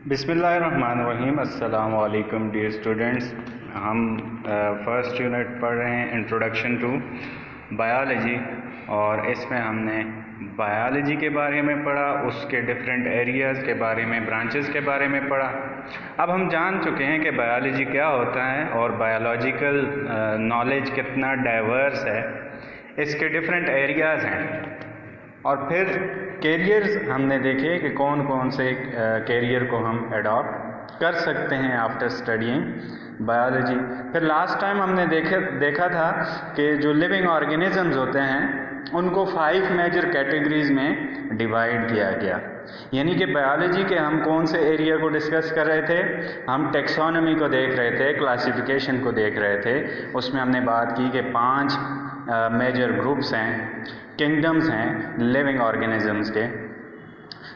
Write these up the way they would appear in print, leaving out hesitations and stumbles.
बिस्मिल्लाहिर्रहमानिर्रहीम। अस्सलाम वालेकुम डियर स्टूडेंट्स। हम फर्स्ट यूनिट पढ़ रहे हैं इंट्रोडक्शन टू बायोलॉजी, और इसमें हमने बायोलॉजी के बारे में पढ़ा, उसके डिफरेंट एरियाज़ के बारे में, ब्रांचेस के बारे में पढ़ा। अब हम जान चुके हैं कि बायोलॉजी क्या होता है और बायोलॉजिकल नॉलेज कितना डाइवर्स है, इसके डिफरेंट एरियाज़ हैं। और फिर कैरियर्स हमने देखे कि कौन कौन से कैरियर को हम अडॉप्ट कर सकते हैं आफ्टर स्टडीइंग बायोलॉजी। फिर लास्ट टाइम हमने देखा था कि जो लिविंग ऑर्गेनिजम्स होते हैं उनको 5 मेजर कैटेगरीज में डिवाइड किया गया। यानी कि बायोलॉजी के हम कौन से एरिया को डिस्कस कर रहे थे, हम टेक्सोनॉमी को देख रहे थे, क्लासिफिकेशन को देख रहे थे। उसमें हमने बात की कि 5 मेजर ग्रुप्स हैं, किंगडम्स हैं लिविंग ऑर्गेनिजम्स के,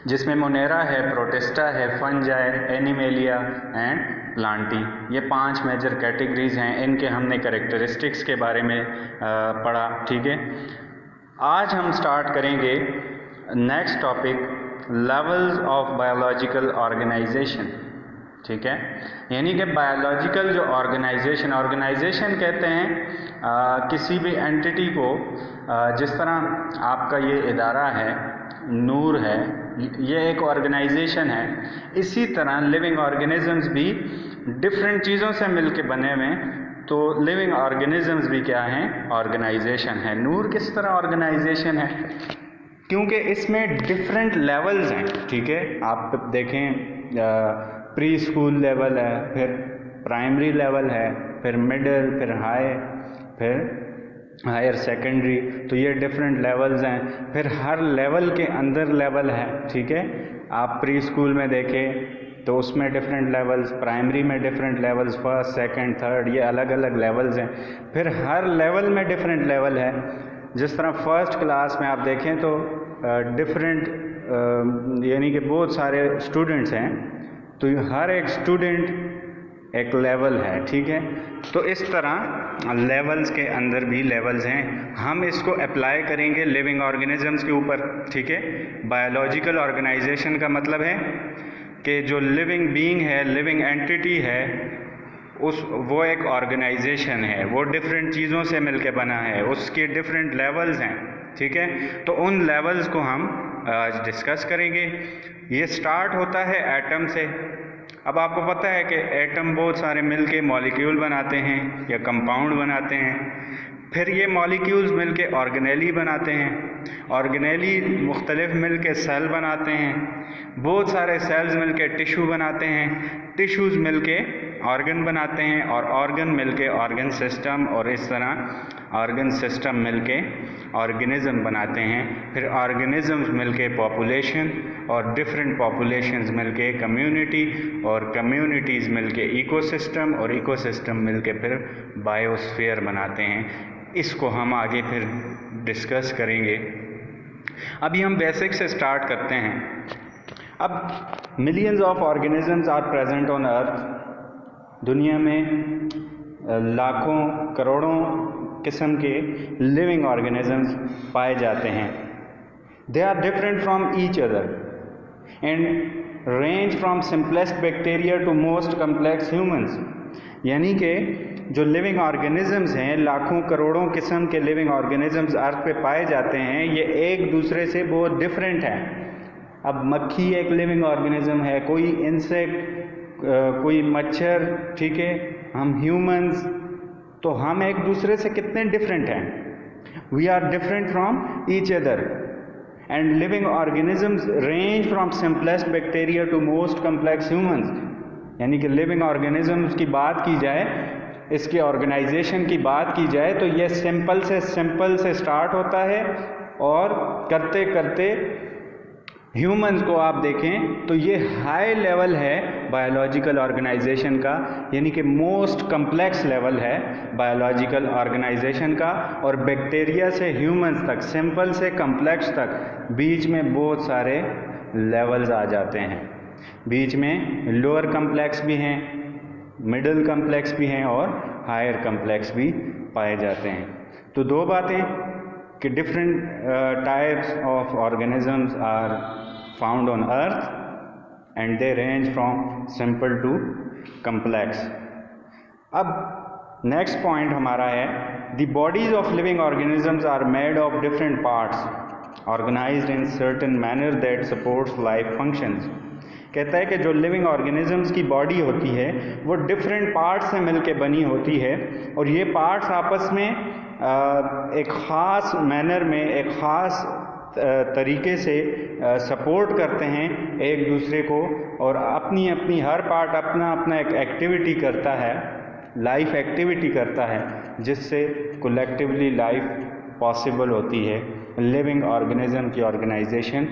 जिसमें मोनेरा है, प्रोटिस्टा है, फंजाई, एनिमेलिया एंड प्लांटी। ये 5 मेजर कैटेगरीज हैं। इनके हमने कैरेक्टरिस्टिक्स के बारे में पढ़ा। ठीक है, आज हम स्टार्ट करेंगे next topic, levels of biological organisation. ठीक है, यानी कि बायोलॉजिकल जो ऑर्गेनाइजेशन कहते हैं किसी भी एंटिटी को, जिस तरह आपका ये इदारा है, नूर है, ये एक ऑर्गेनाइजेशन है, इसी तरह लिविंग ऑर्गेनिजम्स भी डिफरेंट चीज़ों से मिलके बने हुए हैं। तो लिविंग ऑर्गेनिजम्स भी क्या हैं, ऑर्गेनाइजेशन है। नूर किस तरह ऑर्गेनाइजेशन है, क्योंकि इसमें डिफरेंट लेवल्स हैं। ठीक है, आप देखें प्री स्कूल लेवल है, फिर प्राइमरी लेवल है, फिर मिडिल, फिर हाई, फिर हायर सेकेंडरी। तो ये डिफरेंट लेवल्स हैं। फिर हर लेवल के अंदर लेवल है। ठीक है, आप प्री स्कूल में देखें तो उसमें डिफरेंट लेवल्स, प्राइमरी में different levels, first, second, third, ये अलग अलग लेवल्स हैं। फिर हर लेवल में डिफरेंट लेवल है। जिस तरह फर्स्ट क्लास में आप देखें तो डिफरेंट यानी कि बहुत सारे स्टूडेंट्स हैं, तो हर एक स्टूडेंट एक लेवल है। ठीक है, तो इस तरह लेवल्स के अंदर भी लेवल्स हैं। हम इसको अप्लाई करेंगे लिविंग ऑर्गेनिजम्स के ऊपर। ठीक है, बायोलॉजिकल ऑर्गेनाइजेशन का मतलब है कि जो लिविंग बीइंग है, लिविंग एंटिटी है, वो एक ऑर्गेनाइजेशन है, वो डिफरेंट चीज़ों से मिलके बना है, उसके डिफरेंट लेवल्स हैं। ठीक है, तो उन लेवल्स को हम आज डिस्कस करेंगे। ये स्टार्ट होता है एटम से। अब आपको पता है कि एटम बहुत सारे मिलके मॉलिक्यूल बनाते हैं या कंपाउंड बनाते हैं। फिर ये मॉलिक्यूल्स मिलके ऑर्गेनेली बनाते हैं, ऑर्गेनेली मुख्तलिफ मिलके सेल बनाते हैं, बहुत सारे सेल्स मिलके टिश्यू बनाते हैं, टिश्यूज़ मिलके ऑर्गन बनाते हैं, और ऑर्गन मिलके ऑर्गन सिस्टम, और इस तरह ऑर्गन सिस्टम मिलके ऑर्गेनिज्म बनाते हैं। फिर ऑर्गेनिजम्स मिलके पॉपुलेशन, और डिफरेंट पॉपुलेशंस मिलके कम्युनिटी, और कम्युनिटीज़ मिलके इकोसिस्टम, और इकोसिस्टम मिलके फिर बायोस्फीयर बनाते हैं। इसको हम आगे फिर डिस्कस करेंगे। अभी हम बेसिक से स्टार्ट करते हैं। अब millions of organisms are present on earth. दुनिया में लाखों करोड़ों किस्म के लिविंग ऑर्गेनिजम्स पाए जाते हैं। They are different from each other and range from simplest bacteria to most complex humans. यानी कि जो लिविंग ऑर्गेनिजम्स हैं, लाखों करोड़ों किस्म के लिविंग ऑर्गेनिजम्स अर्थ पे पाए जाते हैं, ये एक दूसरे से बहुत डिफरेंट हैं। अब मक्खी एक लिविंग ऑर्गेनिज्म है, कोई इंसेक्ट, कोई मच्छर, ठीक है, हम ह्यूमंस, तो हम एक दूसरे से कितने डिफरेंट हैं। We are different from each other and living organisms range from simplest bacteria to most complex humans. यानी कि लिविंग ऑर्गेनिजम्स की बात की जाए, इसके ऑर्गेनाइजेशन की बात की जाए, तो ये सिंपल से स्टार्ट होता है, और करते करते ह्यूमंस को आप देखें तो ये हाई लेवल है बायोलॉजिकल ऑर्गेनाइजेशन का, यानी कि मोस्ट कम्प्लेक्स लेवल है बायोलॉजिकल ऑर्गेनाइजेशन का। और बैक्टीरिया से ह्यूमंस तक, सिंपल से कम्प्लेक्स तक, बीच में बहुत सारे लेवल्स आ जाते हैं। बीच में लोअर कम्प्लेक्स भी हैं, मिडिल कम्प्लेक्स भी हैं, और हायर कम्प्लेक्स भी पाए जाते हैं। तो दो बातें कि different types of organisms are found on earth, and they range from simple to complex. अब next point हमारा है the bodies of living organisms are made of different parts organized in certain manner that supports life functions. कहता है कि जो living organisms की body होती है वो डिफरेंट पार्ट्स से मिलके बनी होती है और ये पार्ट्स आपस में एक ख़ास मैनर में एक ख़ास तरीके से सपोर्ट करते हैं एक दूसरे को और अपनी अपनी हर पार्ट अपना अपना एक एक्टिविटी करता है, लाइफ एक्टिविटी करता है जिससे कलेक्टिवली लाइफ पॉसिबल होती है, लिविंग ऑर्गेनिज्म की ऑर्गेनाइजेशन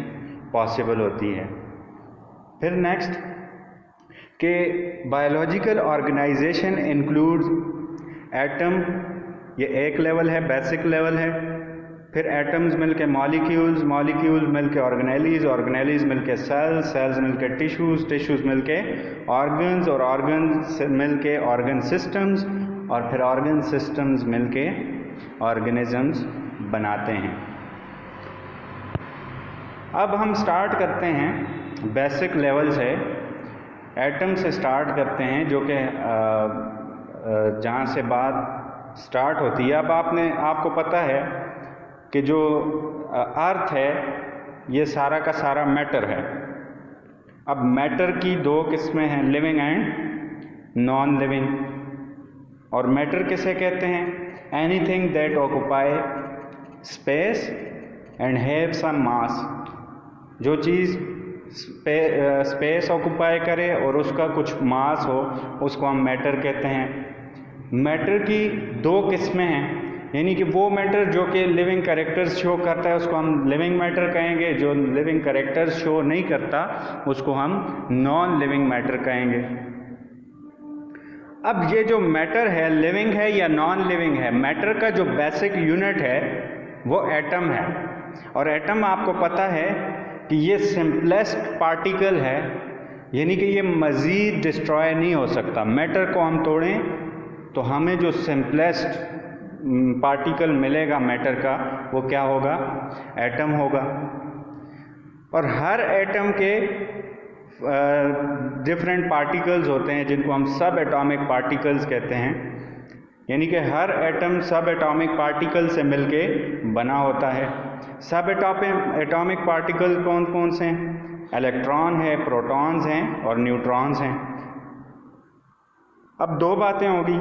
पॉसिबल होती है। फिर नेक्स्ट के बायोलॉजिकल ऑर्गेनाइजेशन इंक्लूड्स एटम, ये एक लेवल है, बेसिक लेवल है। फिर एटम्स मिलके मॉलिक्यूल्स, मॉलिक्यूल्स मिलके ऑर्गेनेलीज, ऑर्गेनेलीज मिलके सेल्स, सेल्स मिलके टिश्यूज़, टिश्यूज़ मिलके ऑर्गन्स और ऑर्गन्स मिलके ऑर्गन सिस्टम्स और फिर ऑर्गन सिस्टम्स मिलके ऑर्गेनिजम्स बनाते हैं। अब हम स्टार्ट करते हैं बेसिक लेवल से, एटम से स्टार्ट करते हैं जो कि जहाँ से बात स्टार्ट होती है। अब आपको पता है कि जो अर्थ है ये सारा का सारा मैटर है। अब मैटर की दो किस्में हैं, लिविंग एंड नॉन लिविंग। और मैटर किसे कहते हैं? Anything that occupy space and have some mass. जो चीज़ स्पेस ऑक्यूपाई करे और उसका कुछ मास हो उसको हम मैटर कहते हैं। मैटर की दो किस्में हैं, यानी कि वो मैटर जो कि लिविंग कैरेक्टर्स शो करता है उसको हम लिविंग मैटर कहेंगे, जो लिविंग कैरेक्टर्स शो नहीं करता उसको हम नॉन लिविंग मैटर कहेंगे। अब ये जो मैटर है लिविंग है या नॉन लिविंग है, मैटर का जो बेसिक यूनिट है वो एटम है। और एटम आपको पता है कि ये सिंपलेस्ट पार्टिकल है, यानी कि ये मज़ीद डिस्ट्रॉय नहीं हो सकता। मैटर को हम तोड़ें तो हमें जो सिंपलेस्ट पार्टिकल मिलेगा मैटर का वो क्या होगा? एटम होगा। और हर एटम के डिफरेंट पार्टिकल्स होते हैं जिनको हम सब एटॉमिक पार्टिकल्स कहते हैं, यानी कि हर एटम सब एटॉमिक पार्टिकल से मिलके बना होता है। सब एटॉमिक पार्टिकल कौन कौन से हैं? इलेक्ट्रॉन है, प्रोटॉन्स हैं और न्यूट्रॉन्स हैं। अब दो बातें होगी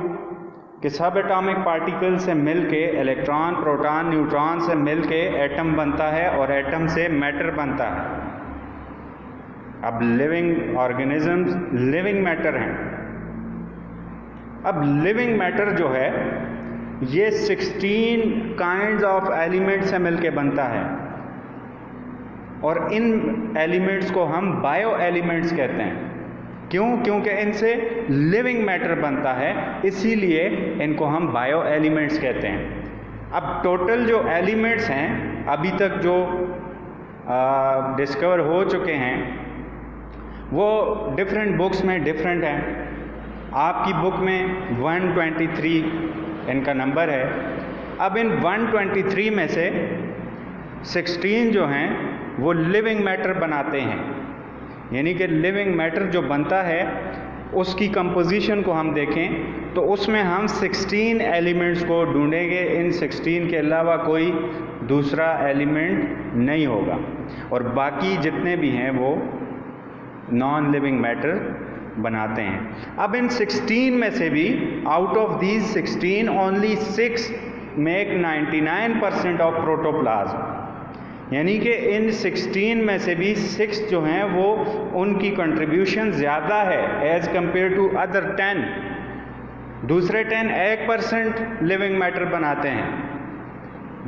कि सब एटॉमिक पार्टिकल से मिलके इलेक्ट्रॉन, प्रोटॉन, न्यूट्रॉन से मिलके एटम बनता है और एटम से मैटर बनता है। अब लिविंग ऑर्गेनिजम्स लिविंग मैटर हैं। अब लिविंग मैटर जो है ये 16 काइंड्स ऑफ एलिमेंट से मिलके बनता है और इन एलिमेंट्स को हम बायो एलिमेंट्स कहते हैं। क्यों? क्योंकि इनसे लिविंग मैटर बनता है, इसीलिए इनको हम बायो एलिमेंट्स कहते हैं। अब टोटल जो एलिमेंट्स हैं अभी तक जो डिस्कवर हो चुके हैं वो डिफरेंट बुक्स में डिफरेंट हैं। आपकी बुक में 123 इनका नंबर है। अब इन 123 में से 16 जो हैं वो लिविंग मैटर बनाते हैं, यानी कि लिविंग मैटर जो बनता है उसकी कंपोजिशन को हम देखें तो उसमें हम 16 एलिमेंट्स को ढूंढेंगे। इन 16 के अलावा कोई दूसरा एलिमेंट नहीं होगा और बाकी जितने भी हैं वो नॉन लिविंग मैटर बनाते हैं। अब इन 16 में से भी out of these 16 only 6 make 99% of protoplasm, यानी कि इन 16 में से भी 6 जो हैं वो उनकी कंट्रीब्यूशन ज़्यादा है एज़ कम्पेयर टू अदर 10। दूसरे 10 1% लिविंग मैटर बनाते हैं,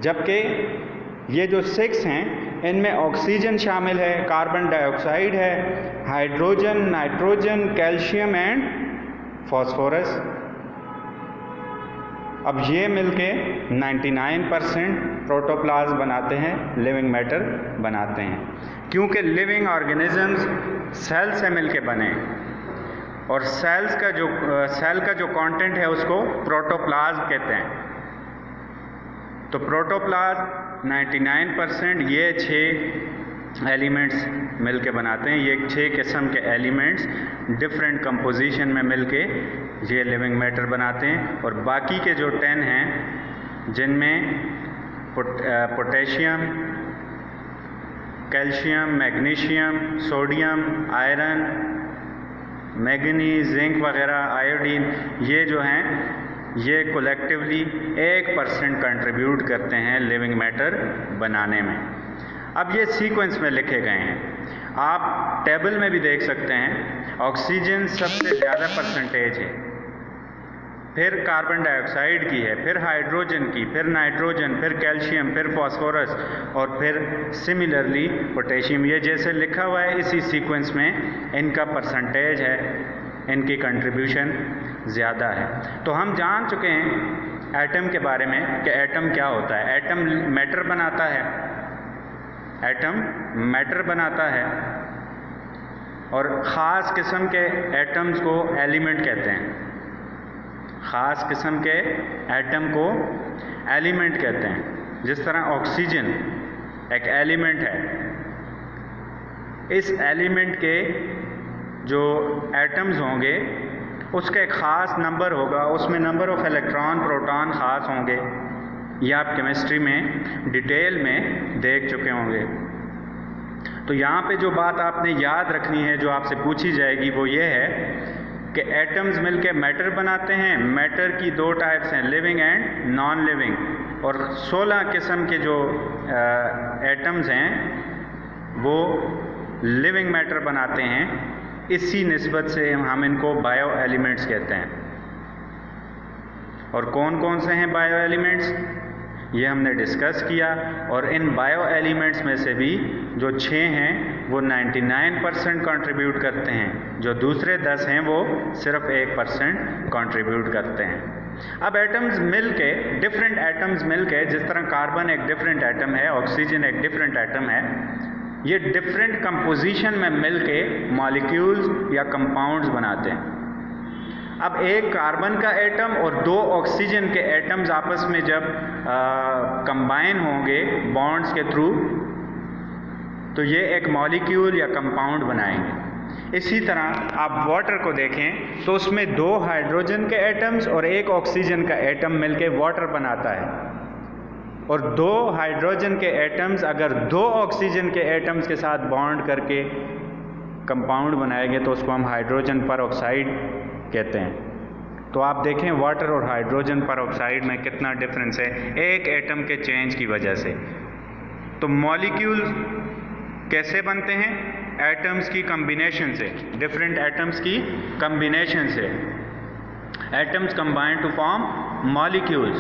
जबकि ये जो 6 हैं इनमें ऑक्सीजन शामिल है, कार्बन डाइऑक्साइड है, hydrogen, nitrogen, calcium and phosphorus. अब ये मिलके 99% प्रोटोप्लाज्म बनाते हैं, लिविंग मैटर बनाते हैं, क्योंकि लिविंग ऑर्गेनिजम्स सेल से मिलके बने और सेल का जो कंटेंट है उसको प्रोटोप्लाज्म कहते हैं। तो प्रोटोप्लाज्म 99%, ये 6 एलिमेंट्स मिलके बनाते हैं। ये 6 किस्म के एलिमेंट्स डिफरेंट कंपोजिशन में मिलके ये लिविंग मैटर बनाते हैं। और बाकी के जो 10 हैं जिनमें potassium, calcium, magnesium, sodium, iron, manganese, zinc वगैरह, आयोडीन, ये जो हैं ये कलेक्टिवली 1% कंट्रीब्यूट करते हैं लिविंग मैटर बनाने में। अब ये सीक्वेंस में लिखे गए हैं, आप टेबल में भी देख सकते हैं। ऑक्सीजन सबसे ज़्यादा परसेंटेज है, फिर कार्बन डाइऑक्साइड की है, फिर हाइड्रोजन की, फिर नाइट्रोजन, फिर कैल्शियम, फिर फास्फोरस और फिर सिमिलरली पोटेशियम। ये जैसे लिखा हुआ है इसी सीक्वेंस में इनका परसेंटेज है, इनकी कंट्रीब्यूशन ज़्यादा है। तो हम जान चुके हैं एटम के बारे में कि एटम क्या होता है। एटम मैटर बनाता है, एटम मैटर बनाता है और ख़ास किस्म के एटम्स को एलिमेंट कहते हैं। ख़ास किस्म के एटम को एलिमेंट कहते हैं। जिस तरह ऑक्सीजन एक एलिमेंट है, इस एलिमेंट के जो एटम्स होंगे उसका एक ख़ास नंबर होगा, उसमें नंबर ऑफ़ इलेक्ट्रॉन, प्रोटॉन ख़ास होंगे। ये आप केमिस्ट्री में डिटेल में देख चुके होंगे। तो यहाँ पे जो बात आपने याद रखनी है, जो आपसे पूछी जाएगी, वो ये है कि एटम्स मिलके मैटर बनाते हैं। मैटर की 2 टाइप्स हैं, लिविंग एंड नॉन लिविंग। और 16 किस्म के जो एटम्स हैं वो लिविंग मैटर बनाते हैं। इसी निस्बत से हम इनको बायो एलिमेंट्स कहते हैं। और कौन कौन से हैं बायो एलिमेंट्स, ये हमने डिस्कस किया। और इन बायो एलिमेंट्स में से भी जो 6 हैं वो 99% कंट्रीब्यूट करते हैं, जो दूसरे 10 हैं वो सिर्फ 1% कंट्रीब्यूट करते हैं। अब एटम्स मिलके, डिफरेंट एटम्स मिलके, जिस तरह कार्बन एक डिफरेंट एटम है, ऑक्सीजन एक डिफरेंट एटम है, ये डिफरेंट कंपोजिशन में मिलके मॉलिक्यूल्स या कंपाउंड्स बनाते हैं। अब एक कार्बन का एटम और 2 ऑक्सीजन के एटम्स आपस में जब कंबाइन होंगे बॉन्ड्स के थ्रू, तो ये एक मॉलिक्यूल या कंपाउंड बनाएंगे। इसी तरह आप वाटर को देखें तो उसमें 2 हाइड्रोजन के एटम्स और 1 ऑक्सीजन का एटम मिलके वाटर बनाता है। और 2 हाइड्रोजन के एटम्स अगर 2 ऑक्सीजन के एटम्स के साथ बॉन्ड करके कंपाउंड बनाएंगे तो उसको हम हाइड्रोजन परऑक्साइड कहते हैं। तो आप देखें वाटर और हाइड्रोजन परऑक्साइड में कितना डिफरेंस है एक एटम के चेंज की वजह से। तो मॉलिक्यूल कैसे बनते हैं? एटम्स की कम्बिनेशन से, डिफरेंट एटम्स की कम्बिनेशन से। Atoms combine to form molecules.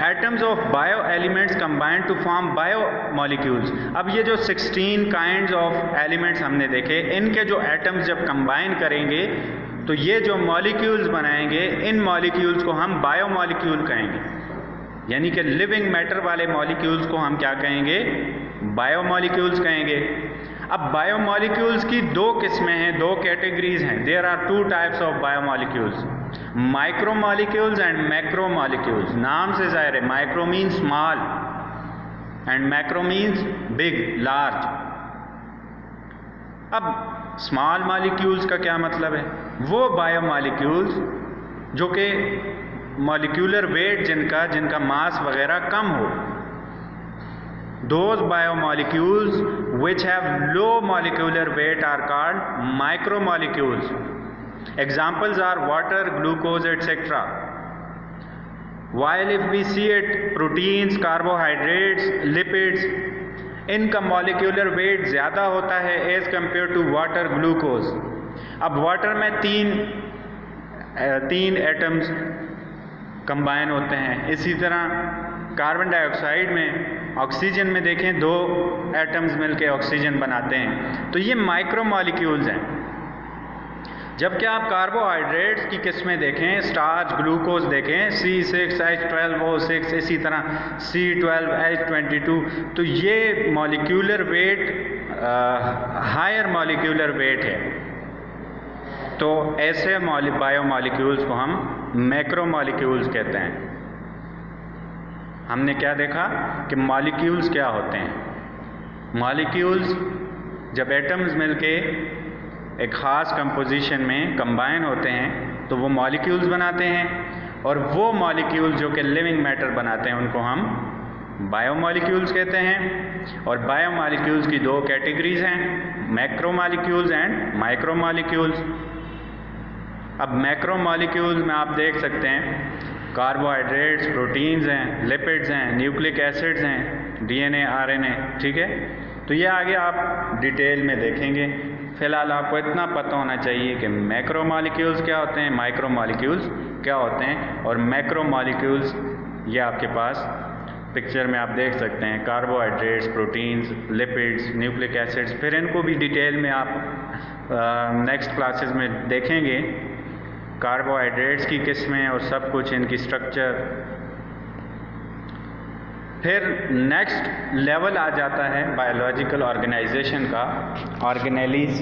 Atoms of bioelements combine to form biomolecules. अब ये जो 16 काइंड्स ऑफ एलिमेंट्स हमने देखे, इनके जो एटम्स जब कंबाइन करेंगे तो ये जो मॉलिक्यूल्स बनाएंगे, इन मॉलिक्यूल्स को हम बायो मॉलिक्यूल कहेंगे। यानी कि लिविंग मैटर वाले मॉलिक्यूल्स को हम क्या कहेंगे? बायो मॉलिक्यूल्स कहेंगे। अब बायो मॉलिक्यूल्स की 2 किस्में हैं, 2 कैटेगरीज हैं। There are 2 types of biomolecules, micro molecules and macro molecules. नाम से जाहिर है, micro means small and macro means big, large. अब स्मॉल मॉलिक्यूल्स का क्या मतलब है? वो बायो मॉलिक्यूल्स जो कि मॉलिक्यूलर वेट जिनका मास वगैरह कम हो। Those biomolecules which have low molecular weight are called micromolecules. Examples are water, glucose, etc. While if we see it, proteins, carbohydrates, lipids, इनका मॉलिक्यूलर वेट ज़्यादा होता है as compared to water, glucose. अब water में तीन atoms combine होते हैं। इसी तरह कार्बन डाइऑक्साइड में, ऑक्सीजन में देखें 2 एटम्स मिलके ऑक्सीजन बनाते हैं। तो ये माइक्रो मॉलिक्यूल्स हैं। जबकि आप कार्बोहाइड्रेट्स की किस्में देखें, स्टार्च, ग्लूकोज देखें, C6H12O6, इसी तरह C12H22, तो ये molecular weight higher molecular weight है। तो ऐसे बायो मॉलिक्यूल्स को हम मैक्रो मॉलिक्यूल्स कहते हैं। हमने क्या देखा कि मॉलिक्यूल्स क्या होते हैं? मॉलिक्यूल्स जब एटम्स मिलके एक ख़ास कंपोजिशन में कंबाइन होते हैं तो वो मॉलिक्यूल्स बनाते हैं, और वो मॉलिक्यूल्स जो कि लिविंग मैटर बनाते हैं उनको हम बायोमॉलिक्यूल्स कहते हैं। और बायोमॉलिक्यूल्स की दो कैटेगरीज हैं, मैक्रोमॉलिक्यूल्स एंड माइक्रोमॉलिक्यूल्स। अब मैक्रोमॉलिक्यूल्स में आप देख सकते हैं कार्बोहाइड्रेट्स, प्रोटीन्स हैं, लिपिड्स हैं, न्यूक्लिक एसिड्स हैं, डीएनए, आरएनए, ठीक है। तो ये आगे आप डिटेल में देखेंगे। फ़िलहाल आपको इतना पता होना चाहिए कि मैक्रोमॉलिक्यूल्स क्या होते हैं, माइक्रोमॉलिक्यूल्स क्या होते हैं, और मैक्रोमॉलिक्यूल्स ये आपके पास पिक्चर में आप देख सकते हैं, carbohydrates, proteins, lipids, nucleic acids. फिर इनको भी डिटेल में आप नेक्स्ट क्लासेस में देखेंगे, कार्बोहाइड्रेट्स की किस्में और सब कुछ, इनकी स्ट्रक्चर। फिर नेक्स्ट लेवल आ जाता है बायोलॉजिकल ऑर्गेनाइजेशन का, ऑर्गेनेलीज।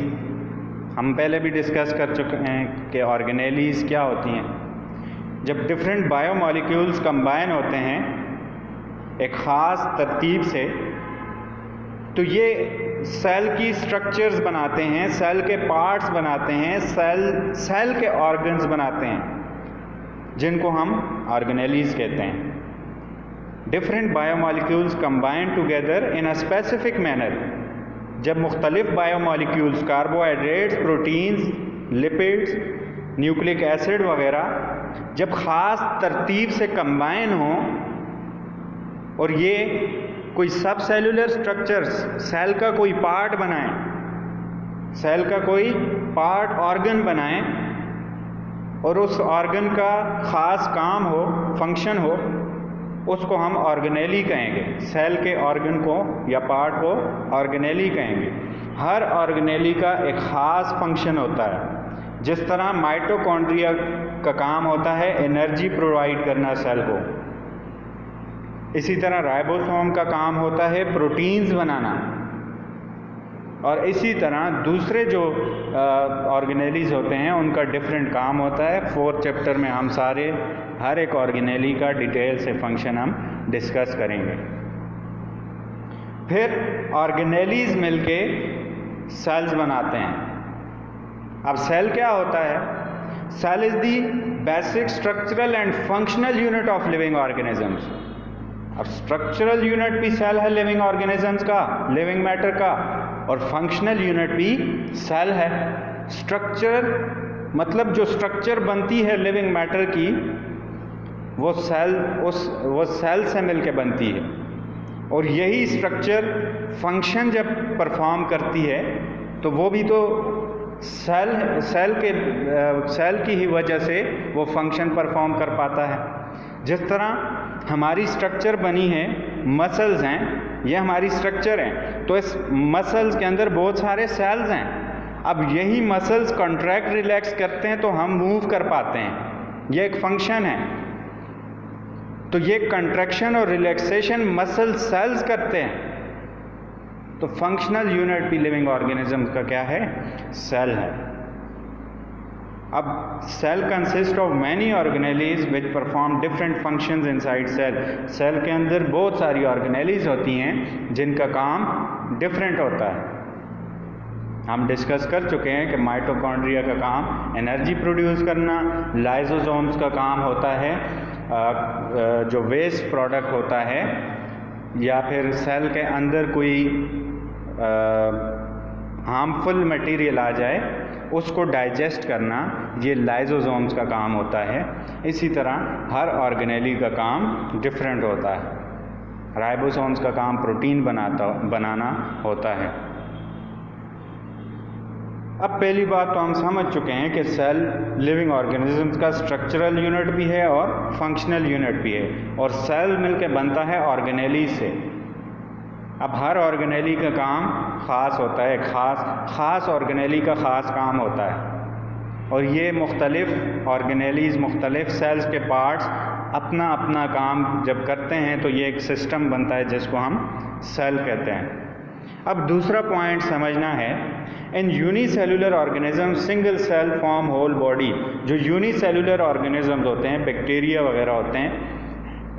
हम पहले भी डिस्कस कर चुके हैं कि ऑर्गेनेलीज क्या होती हैं। जब डिफरेंट बायोमॉलिक्यूल्स कंबाइन होते हैं एक ख़ास तरतीब से, तो ये सेल की स्ट्रक्चर्स बनाते हैं, सेल के पार्ट्स बनाते हैं, सेल के ऑर्गन्स बनाते हैं, जिनको हम ऑर्गेनेलीज कहते हैं। Different biomolecules combine together in a specific manner. जब मुख्तलिफ biomolecules, carbohydrates, proteins, lipids, nucleic acid वगैरह जब ख़ास तरतीब से कंबाइन हों और ये कोई सब सेलुलर स्ट्रक्चर्स, सेल का कोई पार्ट बनाएं, सेल का कोई पार्ट ऑर्गन बनाएं, और उस ऑर्गन का ख़ास काम हो, फंक्शन हो, उसको हम ऑर्गेनेली कहेंगे। सेल के ऑर्गन को या पार्ट को ऑर्गेनेली कहेंगे। हर ऑर्गेनेली का एक ख़ास फंक्शन होता है। जिस तरह माइटोकॉन्ड्रिया का काम होता है एनर्जी प्रोवाइड करना सेल को, इसी तरह राइबोसोम का काम होता है प्रोटीन्स बनाना, और इसी तरह दूसरे जो ऑर्गेनेलीज होते हैं उनका डिफरेंट काम होता है। 4th चैप्टर में हम हर एक ऑर्गेनेली का डिटेल से फंक्शन हम डिस्कस करेंगे। फिर ऑर्गेनेलीज मिलके सेल्स बनाते हैं। अब सेल क्या होता है? Cell is the basic structural and functional unit of living organisms. अब स्ट्रक्चरल यूनिट भी सेल है लिविंग ऑर्गेनिजम्स का, लिविंग मैटर का, और फंक्शनल यूनिट भी सेल है। स्ट्रक्चर मतलब जो स्ट्रक्चर बनती है लिविंग मैटर की, वो सेल से मिलके बनती है, और यही स्ट्रक्चर फंक्शन जब परफॉर्म करती है तो वो भी तो सेल की ही वजह से वो फंक्शन परफॉर्म कर पाता है। जिस तरह हमारी स्ट्रक्चर बनी है, मसल्स हैं, ये हमारी स्ट्रक्चर हैं, तो इस मसल्स के अंदर बहुत सारे सेल्स हैं। अब यही मसल्स कॉन्ट्रैक्ट रिलैक्स करते हैं तो हम मूव कर पाते हैं, ये एक फंक्शन है। तो ये कंट्रैक्शन और रिलैक्सेशन मसल सेल्स करते हैं। तो फंक्शनल यूनिट भी लिविंग ऑर्गेनिज्म का क्या है? सेल है। अब cell consist of many organelles which perform different functions inside cell. Cell के अंदर बहुत सारी ऑर्गेनेलीज होती हैं जिनका काम डिफरेंट होता है। हम डिस्कस कर चुके हैं कि माइटोकॉन्ड्रिया का काम एनर्जी प्रोड्यूस करना, लाइसोसोम्स का काम होता है जो वेस्ट प्रोडक्ट होता है या फिर सेल के अंदर कोई हार्मफुल मटेरियल आ जाए उसको डाइजेस्ट करना, ये लाइसोसोम्स का काम होता है। इसी तरह हर ऑर्गेनेली का काम डिफरेंट होता है। राइबोसोम्स का काम प्रोटीन बनाना होता है। अब पहली बात तो हम समझ चुके हैं कि सेल लिविंग ऑर्गेनिजम्स का स्ट्रक्चरल यूनिट भी है और फंक्शनल यूनिट भी है, और सेल मिलकर बनता है ऑर्गेनेली से। अब हर ऑर्गेनेली का काम ख़ास होता है, ख़ास ऑर्गेनेली का ख़ास काम होता है, और ये मुख्तलिफ़ ऑर्गेनेलीज, मुख्तलिफ़ सेल्स के पार्ट्स अपना अपना काम जब करते हैं तो ये एक सिस्टम बनता है जिसको हम सेल कहते हैं। अब दूसरा पॉइंट समझना है, in unicellular organism single cell form whole body. जो यूनिसेलुलर ऑर्गेनिजम्स होते हैं, बैक्टीरिया वगैरह होते हैं,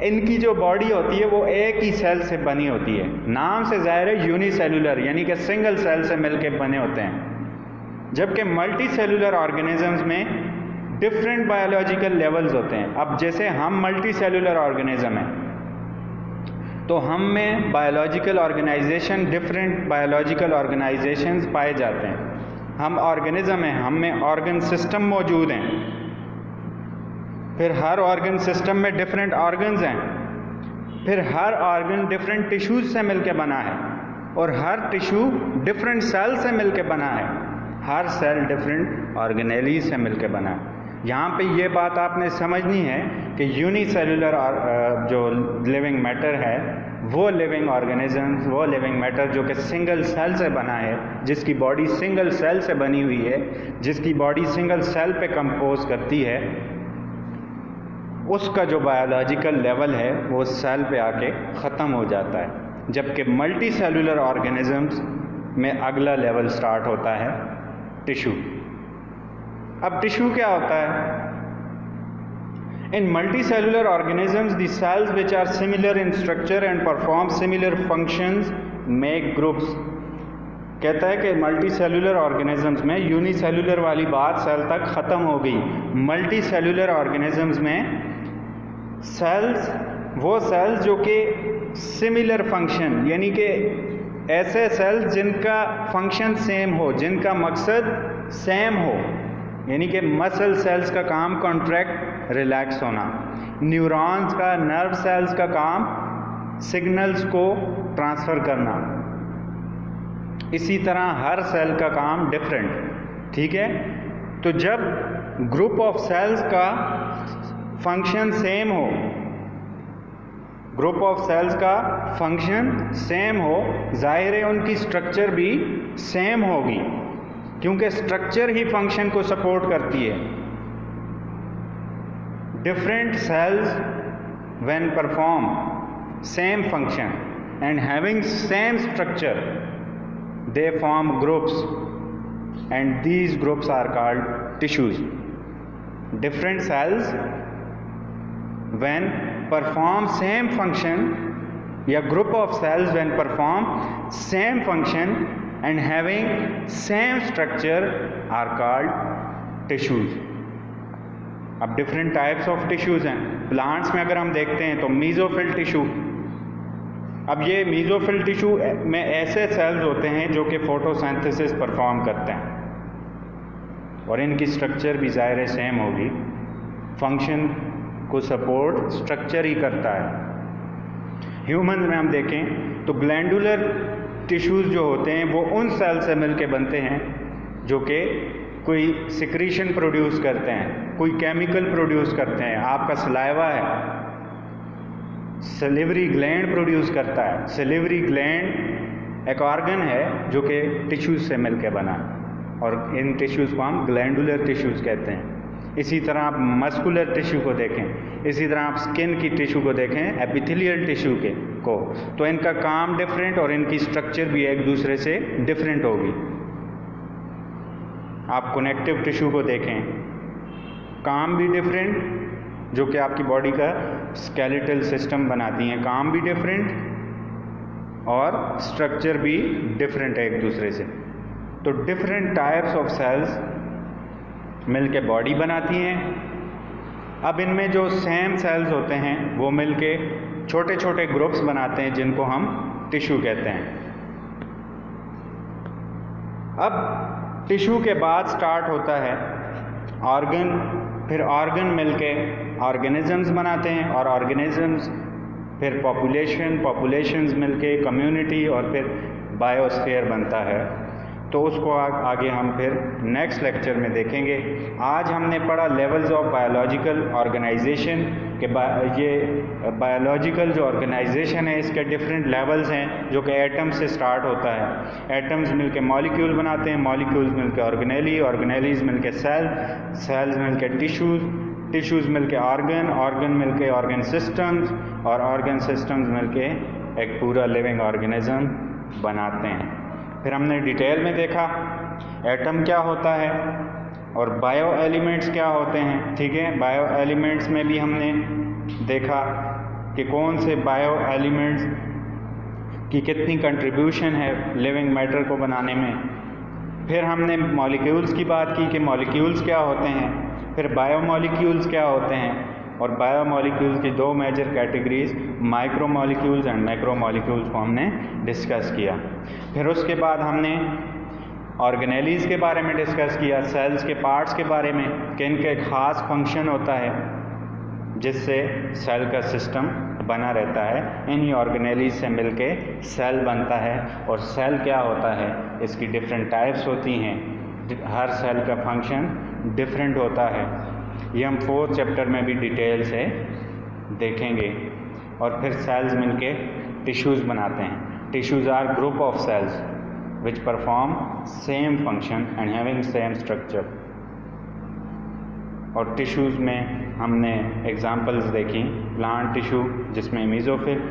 इनकी जो बॉडी होती है वो एक ही सेल से बनी होती है। नाम से ज़ाहिर है यूनिसेलुलर, यानी कि सिंगल सेल से मिलकर बने होते हैं, जबकि मल्टी सेलुलर ऑर्गेनिजम्स में डिफरेंट बायोलॉजिकल लेवल्स होते हैं। अब जैसे हम मल्टी सेलुलर ऑर्गेनिज्म हैं तो हम में biological organisation, different biological organisations पाए जाते हैं। हम ऑर्गेनिज्म हैं, हम में ऑर्गन सिस्टम मौजूद हैं, फिर हर ऑर्गन सिस्टम में डिफरेंट ऑर्गन्स हैं, फिर हर ऑर्गन डिफरेंट टिश्यूज से मिलकर बना है, और हर टिश्यू डिफरेंट सेल से मिलकर बना है, हर सेल डिफरेंट ऑर्गेनेलीज से मिलकर बना है। यहाँ पे ये बात आपने समझनी है कि यूनिसेलुलर जो लिविंग मैटर है, वो लिविंग ऑर्गेनिजम्स, वो लिविंग मैटर जो कि सिंगल सेल से बना है, जिसकी बॉडी सिंगल सेल से बनी हुई है, जिसकी बॉडी सिंगल सेल पे कंपोज करती है, उसका जो बायोलॉजिकल लेवल है वो सेल पे आके ख़त्म हो जाता है। जबकि मल्टी सेलुलर ऑर्गेनिजम्स में अगला लेवल स्टार्ट होता है टिश्यू। अब टिश्यू क्या होता है? In multi cellular organisms the cells which are similar in structure and perform similar functions make groups. कहता है कि मल्टी सेलुलर ऑर्गेनिजम्स में यूनिसेलुलर वाली बात सेल तक ख़त्म हो गई। मल्टी सेलुलर ऑर्गेनिजम्स में सेल्स, वो सेल्स जो कि सिमिलर फंक्शन, यानी कि ऐसे सेल्स जिनका फंक्शन सेम हो, जिनका मकसद सेम हो, यानी कि मसल सेल्स का काम कॉन्ट्रैक्ट रिलैक्स होना, न्यूरॉन्स का, नर्व सेल्स का काम सिग्नल्स को ट्रांसफ़र करना, इसी तरह हर सेल का काम डिफरेंट। ठीक है, तो जब ग्रुप ऑफ सेल्स का फंक्शन सेम हो, ग्रुप ऑफ सेल्स का फंक्शन सेम हो, जाहिर है उनकी स्ट्रक्चर भी सेम होगी, क्योंकि स्ट्रक्चर ही फंक्शन को सपोर्ट करती है। Different cells when perform same function and having same structure, they form groups and these groups are called tissues. Different cells when perform same function, या group of cells when perform same function and having same structure are called tissues. अब different types of tissues हैं। Plants में अगर हम देखते हैं तो mesophyll tissue. अब ये मीजोफिल टिश्यू में ऐसे सेल्स होते हैं जो कि फोटोसिंथेसिस परफॉर्म करते हैं, और इनकी स्ट्रक्चर भी ज़ाहिर सेम होगी, फंक्शन को सपोर्ट स्ट्रक्चर ही करता है। ह्यूमन में हम देखें तो ग्लैंडुलर टिश्यूज़ जो होते हैं वो उन सेल से मिलके बनते हैं जो कि कोई सिक्रीशन प्रोड्यूस करते हैं, कोई केमिकल प्रोड्यूस करते हैं। आपका सलाइवा है, सलिवरी ग्लैंड प्रोड्यूस करता है। सलिवरी ग्लैंड एक ऑर्गन है जो कि टिश्यूज़ से मिलकर बना है, और इन टिश्यूज़ को हम ग्लैंडुलर टिश्यूज़ कहते हैं। इसी तरह आप मस्कुलर टिश्यू को देखें, इसी तरह आप स्किन की टिश्यू को देखें, एपिथेलियल टिश्यू को, तो इनका काम डिफरेंट और इनकी स्ट्रक्चर भी एक दूसरे से डिफरेंट होगी। आप कनेक्टिव टिश्यू को देखें, काम भी डिफरेंट, जो कि आपकी बॉडी का स्केलेटल सिस्टम बनाती हैं, काम भी डिफरेंट और स्ट्रक्चर भी डिफरेंट है एक दूसरे से। तो डिफरेंट टाइप्स ऑफ सेल्स मिलके बॉडी बनाती हैं। अब इनमें जो सेम सेल्स होते हैं वो मिलके छोटे छोटे ग्रुप्स बनाते हैं जिनको हम टिश्यू कहते हैं। अब टिश्यू के बाद स्टार्ट होता है ऑर्गन, फिर ऑर्गन मिलके ऑर्गेनिजम्स बनाते हैं, और ऑर्गेनिजम्स फिर पॉपुलेशंस मिलके कम्युनिटी, और फिर बायोस्फीयर बनता है। तो उसको आगे हम फिर नेक्स्ट लेक्चर में देखेंगे। आज हमने पढ़ा लेवल्स ऑफ बायोलॉजिकल ऑर्गेनाइजेशन के ये बायोलॉजिकल जो ऑर्गेनाइजेशन है इसके डिफरेंट लेवल्स हैं, जो कि एटम से स्टार्ट होता है। एटम्स मिलके मॉलिक्यूल बनाते हैं, मॉलिक्यूल्स मिलके ऑर्गेनेली, ऑर्गेनेलीज मिलके सेल, सेल्स मिलके टिश्यूज़, टिश्यूज़ मिलके ऑर्गन, ऑर्गन मिलके ऑर्गन सिस्टम्स, और ऑर्गन सिस्टम्स मिलके एक पूरा लिविंग ऑर्गेनिज्म बनाते हैं। फिर हमने डिटेल में देखा एटम क्या होता है और बायो एलिमेंट्स क्या होते हैं। ठीक है, बायो एलिमेंट्स में भी हमने देखा कि कौन से बायो एलिमेंट्स की कितनी कंट्रीब्यूशन है लिविंग मैटर को बनाने में। फिर हमने मॉलिक्यूल्स की बात की कि मॉलिक्यूल्स क्या होते हैं, फिर बायोमॉलिक्यूल्स क्या होते हैं, और बायोमॉलिक्यूल्स की दो मेजर कैटेगरीज माइक्रोमॉलिक्यूल्स एंड मैक्रोमॉलिक्यूल्स को हमने डिस्कस किया। फिर उसके बाद हमने ऑर्गेनेलीज़ के बारे में डिस्कस किया, सेल्स के पार्ट्स के बारे में कि इनका एक ख़ास फंक्शन होता है जिससे सेल का सिस्टम बना रहता है। इन्हीं ऑर्गेनेलीज से मिलके सेल बनता है, और सेल क्या होता है, इसकी डिफरेंट टाइप्स होती हैं, हर सेल का फंक्शन डिफरेंट होता है। ये हम 4th चैप्टर में भी डिटेल से देखेंगे। और फिर सेल्स मिलके टिश्यूज़ बनाते हैं। Tissues are group of cells which perform same function and having same structure. और टिश्यूज़ में हमने एग्जांपल्स देखी, प्लांट टिश्यू जिसमें मेसोफिल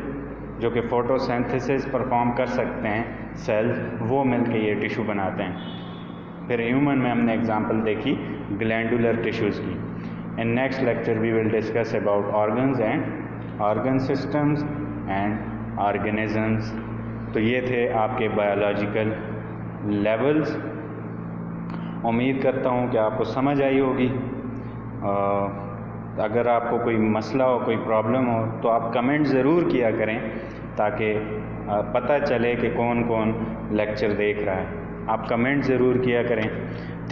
जो कि फोटोसिंथेसिस परफॉर्म कर सकते हैं सेल्स, वो मिलके ये टिश्यू बनाते हैं। फिर ह्यूमन में हमने एग्जांपल देखी ग्लैंडुलर टिश्यूज़ की। In next lecture we will discuss about organs and organ systems and organisms. तो ये थे आपके बायोलॉजिकल लेवल्स। उम्मीद करता हूँ कि आपको समझ आई होगी। अगर आपको कोई मसला हो, कोई प्रॉब्लम हो, तो आप कमेंट ज़रूर किया करें ताकि पता चले कि कौन कौन लेक्चर देख रहा है। आप कमेंट ज़रूर किया करें।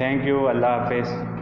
Thank you. अल्लाह हाफ़िज़।